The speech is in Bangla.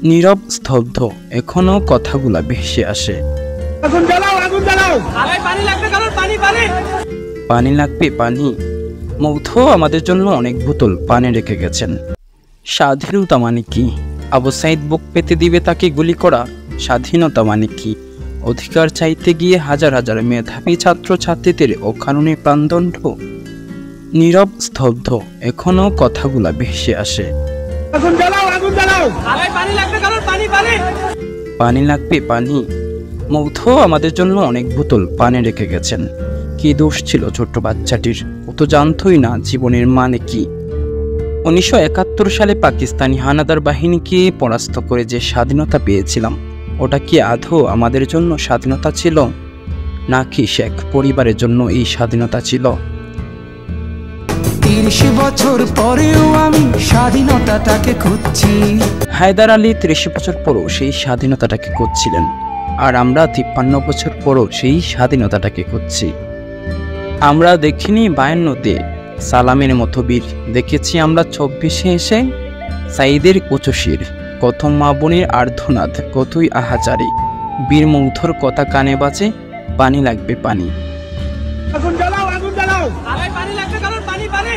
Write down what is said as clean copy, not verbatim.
নীরব স্তব্ধ, এখনো কথাগুলা ভেসে আসে। পানি লাগবে পানি। মৌথ আমাদের জন্য অনেক বোতল পানি রেখে গেছেন। স্বাধীনতা মানে কি? আবু সাইদ বুক পেতে দিবে তাকে গুলি করা? স্বাধীনতা মানে কি? অধিকার চাইতে গিয়ে হাজার হাজার মেধাবী ছাত্র ছাত্রীদের অকারণে প্রাণদণ্ড। নীরব স্তব্ধ, এখনো কথাগুলা ভেসে আসে। পানি লাগবে পানি। মৌথ আমাদের জন্য অনেক বোতল পানি রেখে গেছেন। কি দোষ ছিল ছোট্ট বাচ্চাটির? ও তো জানতই না জীবনের মানে কি। 1971 সালে পাকিস্তানি হানাদার বাহিনীকে পরাস্ত করে যে স্বাধীনতা পেয়েছিলাম, ওটা কি আদৌ আমাদের জন্য স্বাধীনতা ছিল, নাকি শেখ পরিবারের জন্য এই স্বাধীনতা ছিল? 30 বছর পরেও আমি স্বাধীনতাটাকে খুঁজছি। হায়দার আলী 30 বছর পরও সেই স্বাধীনতাটাকে খুঁজছিলেন, আর আমরা 53 বছর পরও সেই স্বাধীনতাটাকে খুঁজছি। আমরা দেখিনি 52-তে সালামের মতো বীর, দেখেছি আমরা 24-এ এসে সাইদের উচ্চশির। কত মা বোনের আর্ধনাদ, কতই আহাজারি। বীর মৌথর কথা কানে বাজে, পানি লাগবে পানি। আগুন জ্বালাও, পানি লাগবে, পানি।